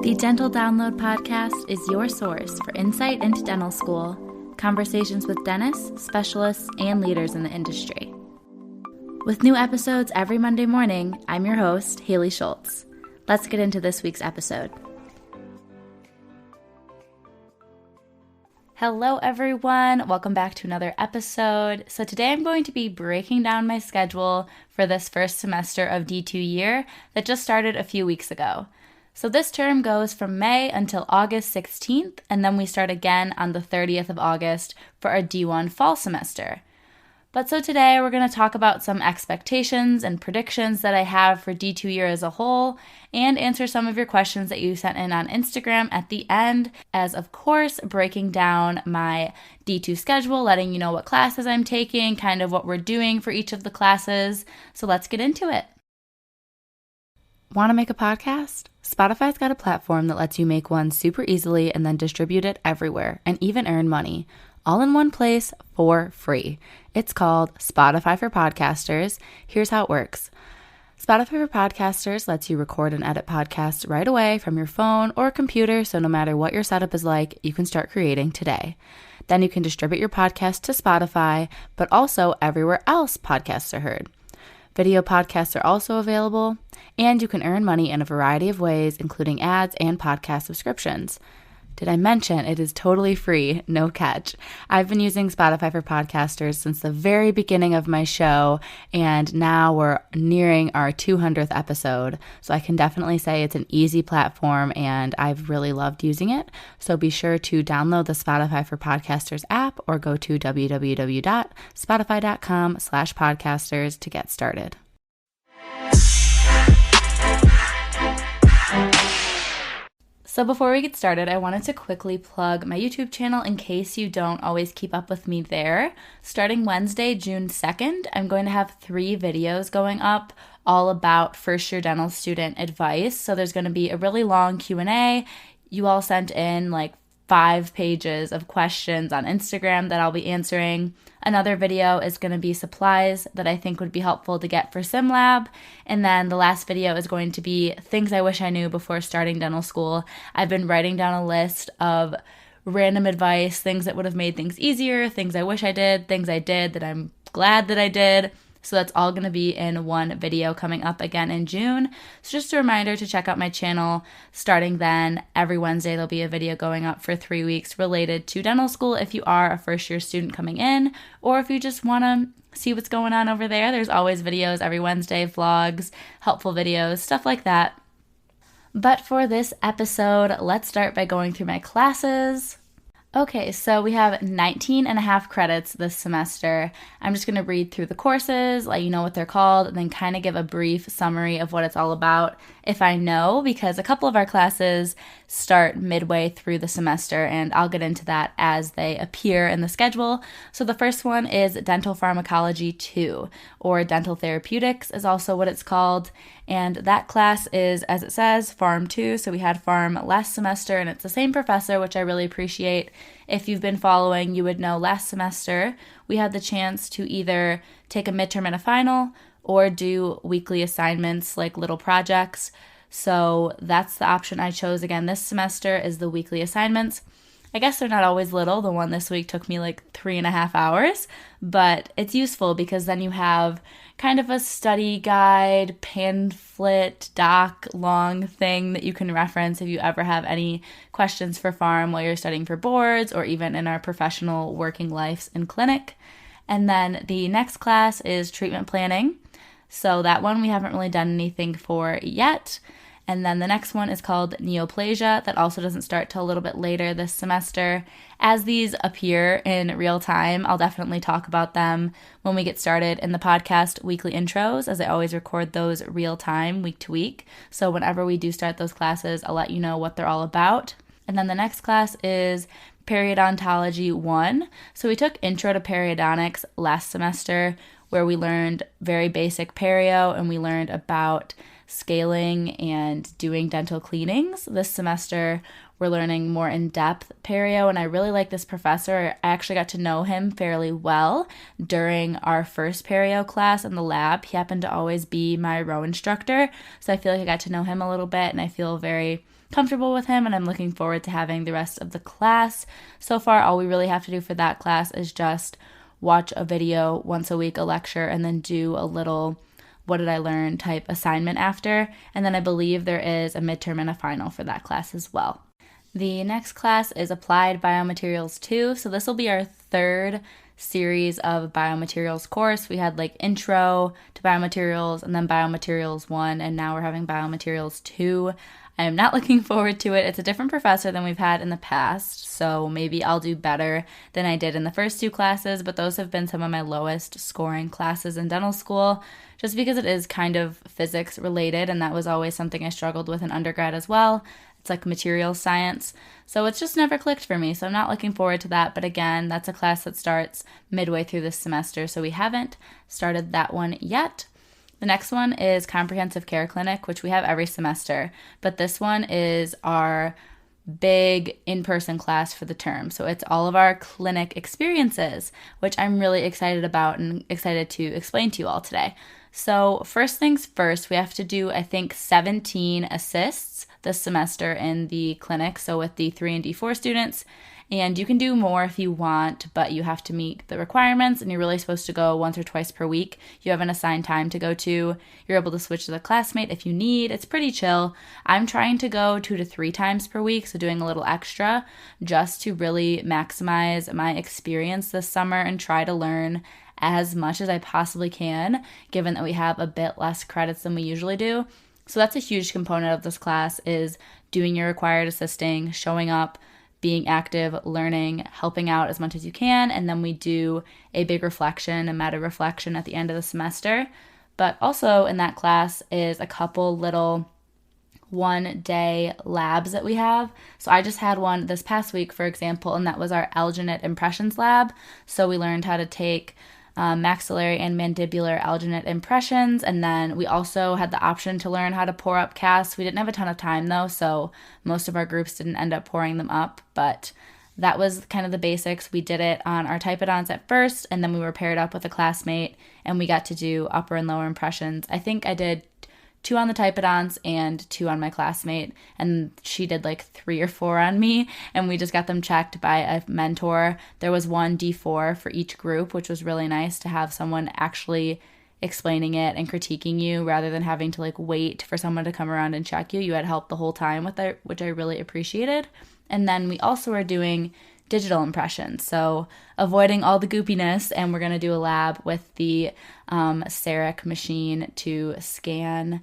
The Dental Download Podcast is your source for insight into dental school, conversations with dentists, specialists, and leaders in the industry. With new episodes every Monday morning, I'm your host, Haley Schultz. Let's get into this week's episode. Hello everyone, welcome back to another episode. So today I'm going to be breaking down my schedule for this first semester of D2 year that just started a few weeks ago. So this term goes from May until August 16th, and then we start again on the 30th of August for our D1 fall semester. But so today we're going to talk about some expectations and predictions that I have for D2 year as a whole, and answer some of your questions that you sent in on Instagram at the end, as of course breaking down my D2 schedule, letting you know what classes I'm taking, kind of what we're doing for each of the classes. So let's get into it. Want to make a podcast? Spotify's got a platform that lets you make one super easily and then distribute it everywhere and even earn money, all in one place for free. It's called Spotify for Podcasters. Here's how it works. Spotify for Podcasters lets you record and edit podcasts right away from your phone or computer, so no matter what your setup is like, you can start creating today. Then you can distribute your podcast to Spotify, but also everywhere else podcasts are heard. Video podcasts are also available, and you can earn money in a variety of ways, including ads and podcast subscriptions. Did I mention it is totally free, no catch? I've been using Spotify for Podcasters since the very beginning of my show, and now we're nearing our 200th episode, so I can definitely say it's an easy platform, and I've really loved using it. So be sure to download the Spotify for Podcasters app or go to www.spotify.com/podcasters to get started. So before we get started, I wanted to quickly plug my YouTube channel in case you don't always keep up with me there. Starting Wednesday, June 2nd, I'm going to have 3 videos going up all about first-year dental student advice. So there's going to be a really long Q&A. You all sent in like 5 pages of questions on Instagram that I'll be answering. Another video is going to be supplies that I think would be helpful to get for SimLab. And then the last video is going to be things I wish I knew before starting dental school. I've been writing down a list of random advice, things that would have made things easier, things I wish I did, things I did that I'm glad that I did. So that's all going to be in one video coming up again in June. So just a reminder to check out my channel. Starting then, every Wednesday there'll be a video going up for 3 weeks related to dental school if you are a first-year student coming in, or if you just want to see what's going on over there. There's always videos every Wednesday, vlogs, helpful videos, stuff like that. But for this episode, let's start by going through my classes. Okay, so we have 19 and a half credits this semester. I'm just going to read through the courses, let you know what they're called, and then kind of give a brief summary of what it's all about if I know, because a couple of our classes start midway through the semester, and I'll get into that as they appear in the schedule. So the first one is Dental Pharmacology 2, or Dental Therapeutics is also what it's called, and that class is, as it says, Pharm 2, so we had Pharm last semester, and it's the same professor, which I really appreciate. If you've been following, you would know last semester we had the chance to either take a midterm and a final or do weekly assignments like little projects. So that's the option I chose again this semester, is the weekly assignments. I guess they're not always little. The one this week took me like 3.5 hours, but it's useful because then you have kind of a study guide, pamphlet, doc, long thing that you can reference if you ever have any questions for pharm while you're studying for boards or even in our professional working lives in clinic. And then the next class is treatment planning. So that one we haven't really done anything for yet. And then the next one is called Neoplasia. That also doesn't start till a little bit later this semester. As these appear in real time, I'll definitely talk about them when we get started in the podcast weekly intros, as I always record those real time, week to week. So whenever we do start those classes, I'll let you know what they're all about. And then the next class is Periodontology 1. So we took Intro to Periodontics last semester, where we learned very basic perio and we learned about scaling and doing dental cleanings. This semester, we're learning more in-depth perio, and I really like this professor. I actually got to know him fairly well during our first perio class in the lab. He happened to always be my row instructor, so I feel like I got to know him a little bit, and I feel very comfortable with him, and I'm looking forward to having the rest of the class. So far, all we really have to do for that class is just watch a video once a week, a lecture, and then do a little what did I learn type assignment after. And then I believe there is a midterm and a final for that class as well. The next class is Applied Biomaterials 2. So this will be our third series of biomaterials course. We had like intro to biomaterials and then biomaterials 1, and now we're having biomaterials 2. I am not looking forward to it. It's a different professor than we've had in the past, so maybe I'll do better than I did in the first 2 classes, but those have been some of my lowest scoring classes in dental school, just because it is kind of physics related, and that was always something I struggled with in undergrad as well. It's like materials science, so it's just never clicked for me, so I'm not looking forward to that, but again, that's a class that starts midway through this semester, so we haven't started that one yet. The next one is Comprehensive Care Clinic, which we have every semester, but this one is our big in-person class for the term. So it's all of our clinic experiences, which I'm really excited about and excited to explain to you all today. So first things first, we have to do, I think, 17 assists this semester in the clinic, so with the 3 and D4 students. And you can do more if you want, but you have to meet the requirements, and you're really supposed to go once or twice per week. You have an assigned time to go to. You're able to switch to the classmate if you need. It's pretty chill. I'm trying to go 2 to 3 times per week, so doing a little extra just to really maximize my experience this summer and try to learn as much as I possibly can, given that we have a bit less credits than we usually do. So that's a huge component of this class, is doing your required assisting, showing up, being active, learning, helping out as much as you can, and then we do a big reflection, a meta reflection at the end of the semester. But also in that class is a couple little one-day labs that we have. So I just had one this past week, for example, and that was our alginate impressions lab. So we learned how to take maxillary and mandibular alginate impressions, and then we also had the option to learn how to pour up casts. We didn't have a ton of time though, so most of our groups didn't end up pouring them up, but that was kind of the basics. We did it on our typodonts at first, and then we were paired up with a classmate, and we got to do upper and lower impressions. I think I did 2 on the typodonts and 2 on my classmate, and she did like 3 or 4 on me, and we just got them checked by a mentor. There was 1 D4 for each group, which was really nice to have someone actually explaining it and critiquing you rather than having to like wait for someone to come around and check you. You had help the whole time with it, which I really appreciated. And then we also are doing digital impressions, so avoiding all the goopiness, and we're going to do a lab with the CEREC machine to scan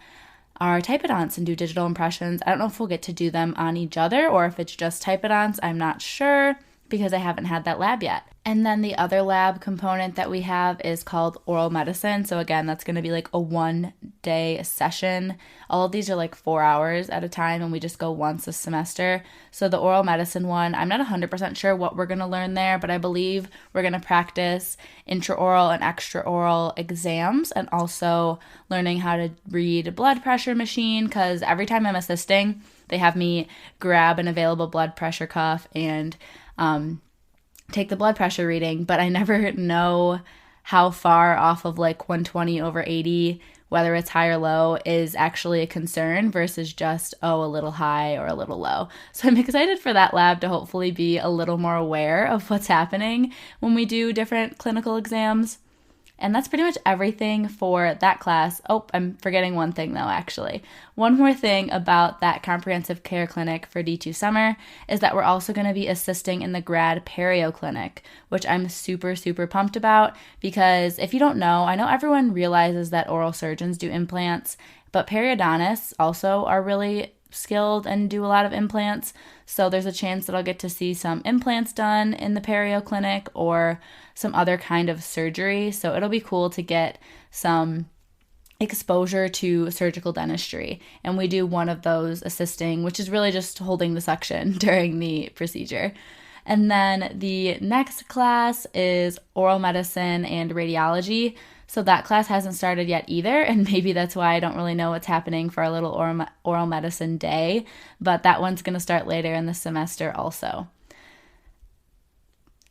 our typodonts and do digital impressions. I don't know if we'll get to do them on each other or if it's just typodonts. I'm not sure because I haven't had that lab yet. And then the other lab component that we have is called oral medicine. So again, that's going to be like a 1-day session. All of these are like 4 hours at a time, and we just go once a semester. So the oral medicine one, I'm not 100% sure what we're going to learn there, but I believe we're going to practice intraoral and extraoral exams, and also learning how to read blood pressure machine, because every time I'm assisting, they have me grab an available blood pressure cuff and take the blood pressure reading, but I never know how far off of like 120 over 80, whether it's high or low, is actually a concern versus just, oh, a little high or a little low. So I'm excited for that lab to hopefully be a little more aware of what's happening when we do different clinical exams. And that's pretty much everything for that class. Oh, I'm forgetting one thing though, actually. One more thing about that comprehensive care clinic for D2 summer is that we're also going to be assisting in the grad perio clinic, which I'm super, super pumped about, because if you don't know, I know everyone realizes that oral surgeons do implants, but periodontists also are really skilled and do a lot of implants. So there's a chance that I'll get to see some implants done in the perio clinic or some other kind of surgery. So it'll be cool to get some exposure to surgical dentistry. And we do one of those assisting, which is really just holding the suction during the procedure. And then the next class is oral medicine and radiology. So that class hasn't started yet either, and maybe that's why I don't really know what's happening for our little oral medicine day, but that one's going to start later in the semester also.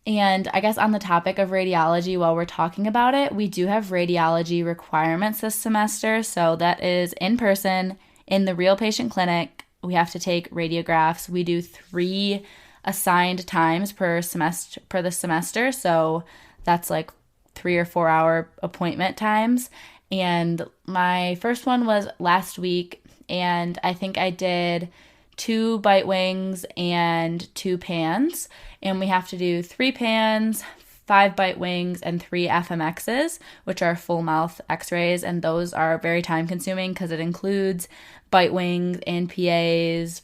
And I guess on the topic of radiology, while we're talking about it, we do have radiology requirements this semester. So that is in person in the real patient clinic. We have to take radiographs. We do 3 assigned times per the semester. So that's like 3 or 4 hour appointment times. And my first one was last week, and I think I did 2 bite wings and 2 pans, and we have to do 3 pans, 5 bite wings, and 3 FMXs, which are full mouth x-rays, and those are very time consuming because it includes bite wings and PAs.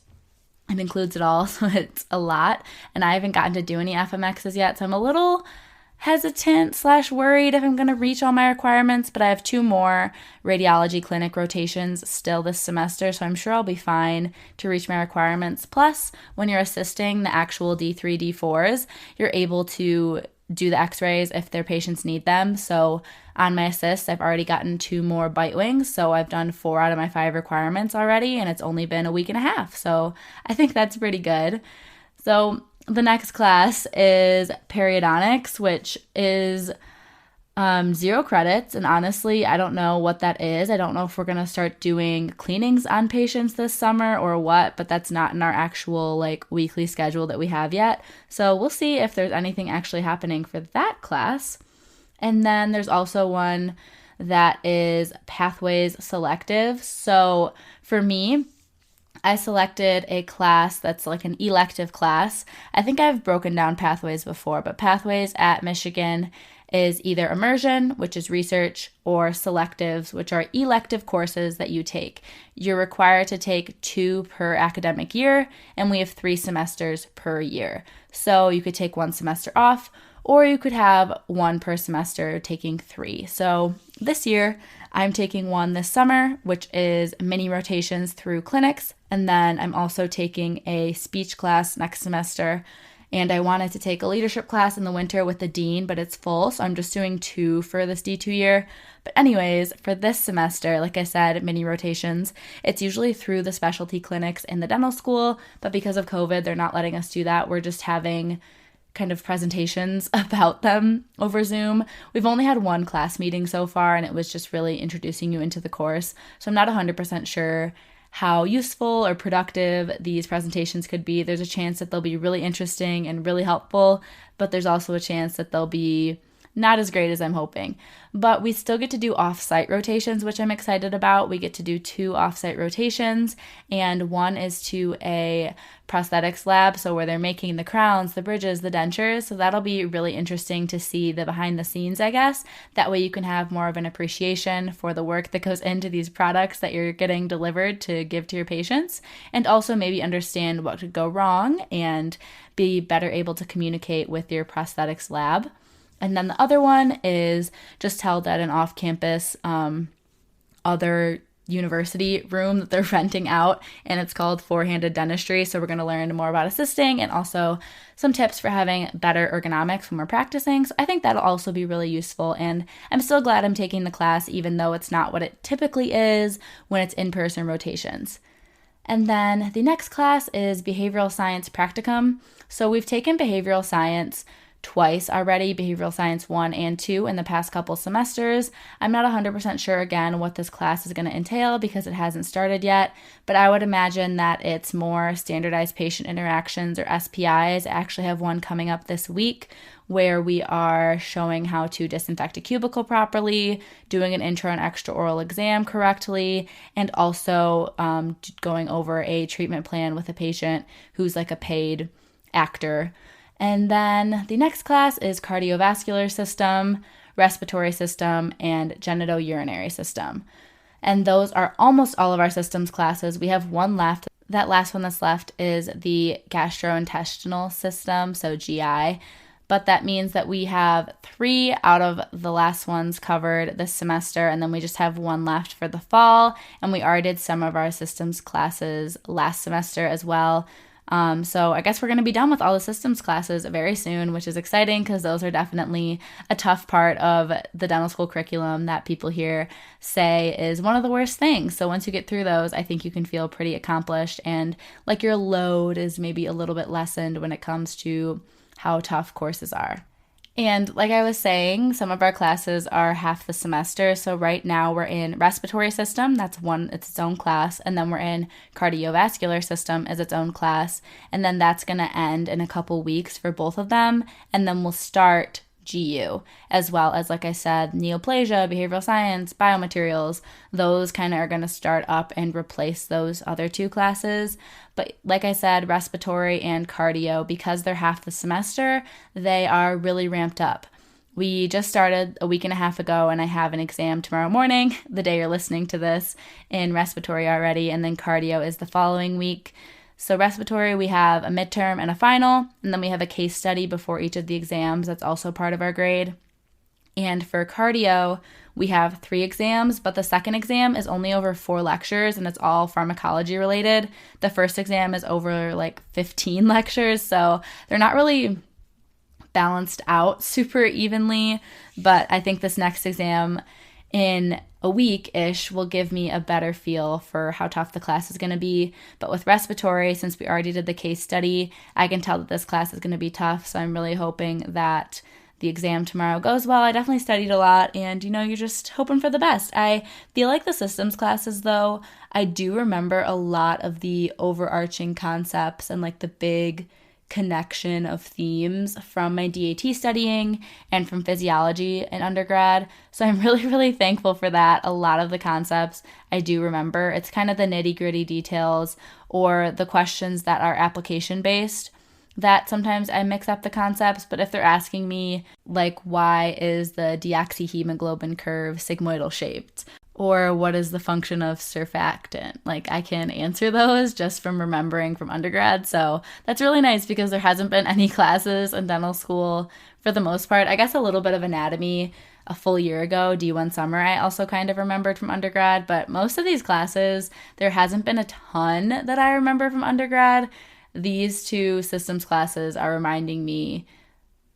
It includes it all, so it's a lot, and I haven't gotten to do any FMXs yet, so I'm a little hesitant / worried if I'm going to reach all my requirements, but I have 2 more radiology clinic rotations still this semester, so I'm sure I'll be fine to reach my requirements. Plus, when you're assisting the actual D3, D4s, you're able to do the x-rays if their patients need them. So on my assists, I've already gotten 2 more bite wings, so I've done 4 out of my 5 requirements already, and it's only been a week and a half, so I think that's pretty good. So the next class is periodontics, which is 0 credits, and honestly, I don't know what that is. I don't know if we're going to start doing cleanings on patients this summer or what, but that's not in our actual weekly schedule that we have yet. So we'll see if there's anything actually happening for that class. And then there's also one that is pathways selective. So for me, I selected a class that's like an elective class. I think I've broken down pathways before, but pathways at Michigan is either immersion, which is research, or selectives, which are elective courses that you take. You're required to take 2 per academic year, and we have 3 semesters per year. So you could take 1 semester off, or you could have 1 per semester taking 3. So this year, I'm taking 1 this summer, which is mini rotations through clinics, and then I'm also taking a speech class next semester. And I wanted to take a leadership class in the winter with the dean, but it's full, so I'm just doing 2 for this D2 year. But anyways, for this semester, like I said, mini rotations, it's usually through the specialty clinics in the dental school, but because of COVID, they're not letting us do that. We're just having kind of presentations about them over Zoom. We've only had 1 class meeting so far, and it was just really introducing you into the course. So I'm not 100% sure how useful or productive these presentations could be. There's a chance that they'll be really interesting and really helpful, but there's also a chance that they'll be not as great as I'm hoping. But we still get to do off-site rotations, which I'm excited about. We get to do 2 off-site rotations, and one is to a prosthetics lab, so where they're making the crowns, the bridges, the dentures. So that'll be really interesting to see the behind the scenes, I guess. That way you can have more of an appreciation for the work that goes into these products that you're getting delivered to give to your patients, and also maybe understand what could go wrong and be better able to communicate with your prosthetics lab. And then the other one is just held at an off-campus other university room that they're renting out, and it's called four-handed dentistry. So we're going to learn more about assisting and also some tips for having better ergonomics when we're practicing. So I think that'll also be really useful, and I'm still glad I'm taking the class even though it's not what it typically is when it's in-person rotations. And then the next class is behavioral science practicum. So we've taken behavioral science twice already, behavioral science 1 and 2 in the past couple semesters. I'm not 100% sure again what this class is going to entail because it hasn't started yet, but I would imagine that it's more standardized patient interactions or SPIs. I actually have one coming up this week where we are showing how to disinfect a cubicle properly, doing an intro and extraoral exam correctly, and also going over a treatment plan with a patient who's like a paid actor. And then the next class is cardiovascular system, respiratory system, and genitourinary system. And those are almost all of our systems classes. We have one left. That last one that's left is the gastrointestinal system, so GI. But that means that we have 3 out of the last ones covered this semester, and then we just have 1 left for the fall. And we already did some of our systems classes last semester as well. So I guess we're going to be done with all the systems classes very soon, which is exciting because those are definitely a tough part of the dental school curriculum that people here say is one of the worst things. So once you get through those, I think you can feel pretty accomplished and like your load is maybe a little bit lessened when it comes to how tough courses are. And like I was saying, some of our classes are half the semester. So right now we're in respiratory system, it's its own class, and then we're in cardiovascular system as its own class, and then that's going to end in a couple weeks for both of them, and then we'll start GU, as well as, like I said, neoplasia, behavioral science, biomaterials. Those kind of are going to start up and replace those other two classes. But like I said, respiratory and cardio, because they're half the semester, they are really ramped up. We just started a week and a half ago, and I have an exam tomorrow morning, the day you're listening to this, in respiratory already, and then cardio is the following week. So respiratory, we have a midterm and a final, and then we have a case study before each of the exams. That's also part of our grade. And for cardio, we have 3 exams, but the second exam is only over 4 lectures, and it's all pharmacology related. The first exam is over like 15 lectures, so they're not really balanced out super evenly, but I think this next exam in a week-ish will give me a better feel for how tough the class is going to be. But with respiratory, since we already did the case study, I can tell that this class is going to be tough, so I'm really hoping that the exam tomorrow goes well. I definitely studied a lot, and you're just hoping for the best. I feel like the systems classes, though, I do remember a lot of the overarching concepts and like the big connection of themes from my DAT studying and from physiology in undergrad. So I'm really, really thankful for that. A lot of the concepts I do remember. It's kind of the nitty-gritty details or the questions that are application-based that sometimes I mix up the concepts. But if they're asking me, like, why is the deoxyhemoglobin curve sigmoidal shaped? Or what is the function of surfactant? Like, I can answer those just from remembering from undergrad. So that's really nice because there hasn't been any classes in dental school for the most part. I guess a little bit of anatomy a full year ago, D1 summer, I also kind of remembered from undergrad. But most of these classes, there hasn't been a ton that I remember from undergrad. These 2 systems classes are reminding me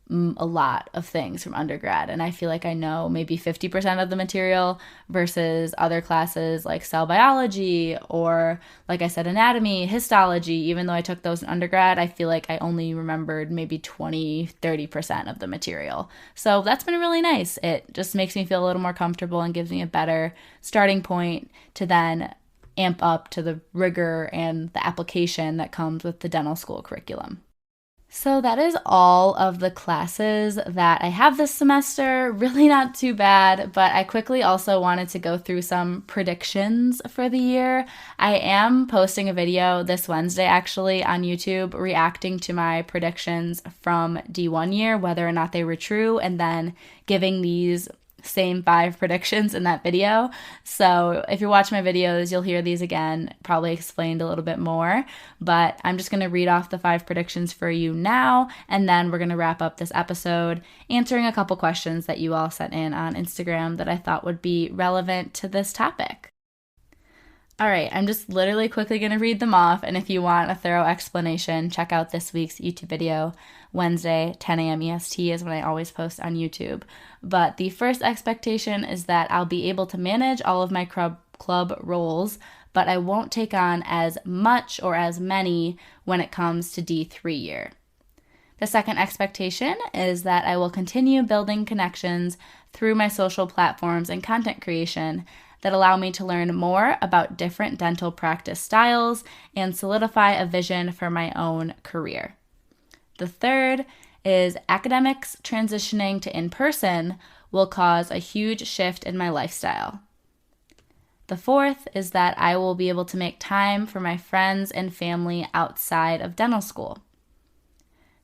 a lot of things from undergrad, and I feel like I know maybe 50% of the material versus other classes like cell biology or, like I said, anatomy, histology. Even though I took those in undergrad, I feel like I only remembered maybe 20-30% of the material. So that's been really nice. It just makes me feel a little more comfortable and gives me a better starting point to then amp up to the rigor and the application that comes with the dental school curriculum. So that is all of the classes that I have this semester. Really not too bad, but I quickly also wanted to go through some predictions for the year. I am posting a video this Wednesday actually on YouTube reacting to my predictions from D1 year, whether or not they were true, and then giving these same 5 predictions in that video. So if you're watching my videos, you'll hear these again, probably explained a little bit more, but I'm just going to read off the 5 predictions for you now, and then we're going to wrap up this episode answering a couple questions that you all sent in on Instagram that I thought would be relevant to this topic. All right, I'm just literally quickly going to read them off, and if you want a thorough explanation, check out this week's YouTube video. Wednesday, 10 a.m. EST is when I always post on YouTube. But the first expectation is that I'll be able to manage all of my club roles, but I won't take on as much or as many when it comes to D3 year. The second expectation is that I will continue building connections through my social platforms and content creation that allow me to learn more about different dental practice styles and solidify a vision for my own career. The third is academics transitioning to in-person will cause a huge shift in my lifestyle. The fourth is that I will be able to make time for my friends and family outside of dental school.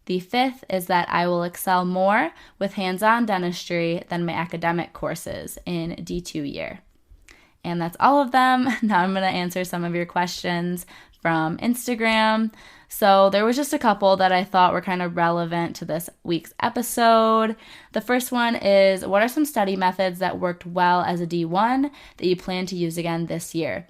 The fifth is that I will excel more with hands-on dentistry than my academic courses in D2 year. And that's all of them. Now I'm going to answer some of your questions from Instagram. So there was just a couple that I thought were kind of relevant to this week's episode. The first one is, what are some study methods that worked well as a D1 that you plan to use again this year?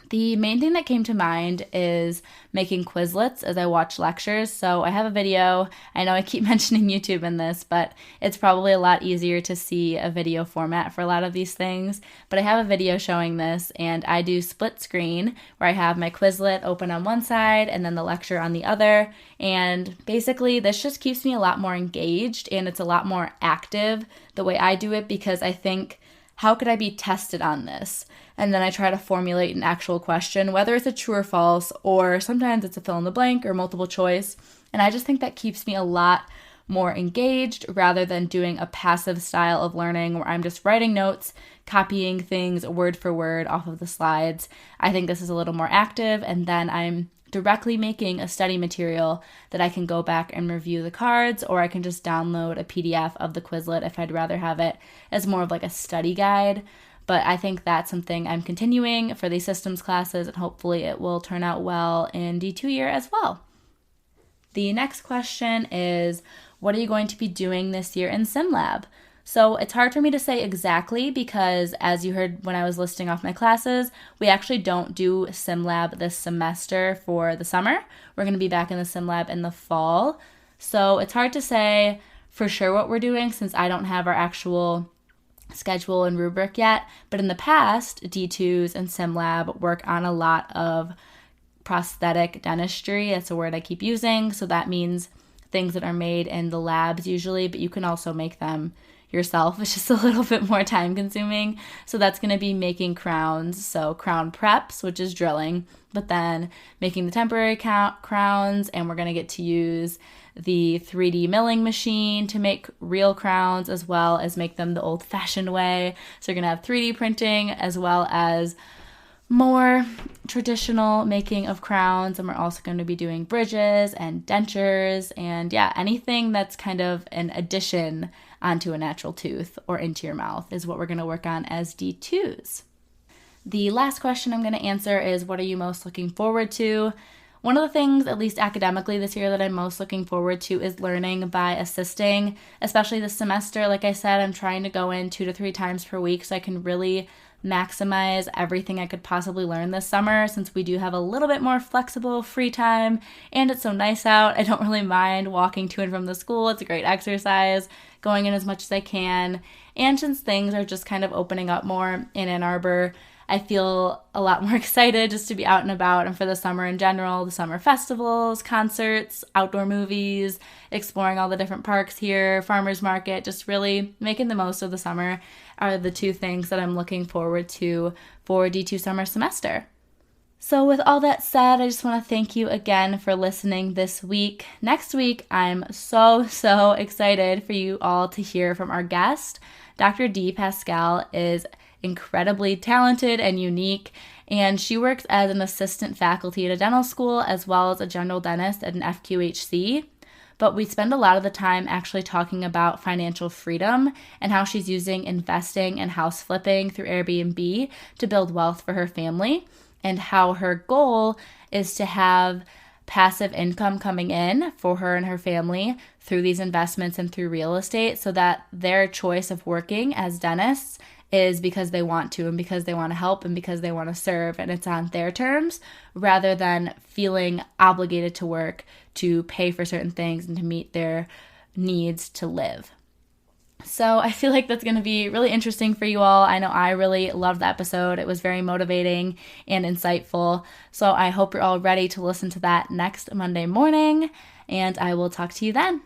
The main thing that came to mind is making Quizlets as I watch lectures. So I have a video. I know I keep mentioning YouTube in this, but it's probably a lot easier to see a video format for a lot of these things. But I have a video showing this, and I do split screen where I have my Quizlet open on one side and then the lecture on the other. And basically, this just keeps me a lot more engaged, and it's a lot more active the way I do it, because I think, how could I be tested on this? And then I try to formulate an actual question, whether it's a true or false, or sometimes it's a fill in the blank or multiple choice. And I just think that keeps me a lot more engaged rather than doing a passive style of learning where I'm just writing notes, copying things word for word off of the slides. I think this is a little more active, and then I'm directly making a study material that I can go back and review the cards, or I can just download a PDF of the Quizlet if I'd rather have it as more of like a study guide. But I think that's something I'm continuing for these systems classes, and hopefully it will turn out well in D2 year as well. The next question is, what are you going to be doing this year in SimLab? So it's hard for me to say exactly because, as you heard when I was listing off my classes, we actually don't do SimLab this semester for the summer. We're going to be back in the SimLab in the fall. So it's hard to say for sure what we're doing since I don't have our actual schedule and rubric yet. But in the past, D2s and SimLab work on a lot of prosthetic dentistry. That's a word I keep using. So that means things that are made in the labs usually, but you can also make them yourself. It's just a little bit more time consuming. So that's going to be making crowns. So crown preps, which is drilling, but then making the temporary crowns, and we're going to get to use the 3D milling machine to make real crowns as well as make them the old-fashioned way. So you're going to have 3D printing as well as more traditional making of crowns, and we're also going to be doing bridges and dentures and anything that's kind of an addition onto a natural tooth or into your mouth is what we're going to work on as D2s. The last question I'm going to answer is, what are you most looking forward to? One of the things, at least academically this year, that I'm most looking forward to is learning by assisting, especially this semester. Like I said, I'm trying to go in 2 to 3 times per week so I can really maximize everything I could possibly learn this summer, since we do have a little bit more flexible free time and it's so nice out. I don't really mind walking to and from the school. It's a great exercise, going in as much as I can. And since things are just kind of opening up more in Ann Arbor, I feel a lot more excited just to be out and about, and for the summer in general, the summer festivals, concerts, outdoor movies, exploring all the different parks here, farmers market, just really making the most of the summer are the 2 things that I'm looking forward to for D2 summer semester. So with all that said, I just want to thank you again for listening this week. Next week, I'm so excited for you all to hear from our guest. Dr. D. Pascal is incredibly talented and unique, and she works as an assistant faculty at a dental school as well as a general dentist at an FQHC. But we spend a lot of the time actually talking about financial freedom and how she's using investing and house flipping through Airbnb to build wealth for her family, and how her goal is to have passive income coming in for her and her family through these investments and through real estate, so that their choice of working as dentists is because they want to and because they want to help and because they want to serve, and it's on their terms rather than feeling obligated to work to pay for certain things and to meet their needs to live. So I feel like that's going to be really interesting for you all. I know I really loved the episode. It was very motivating and insightful. So I hope you're all ready to listen to that next Monday morning, and I will talk to you then.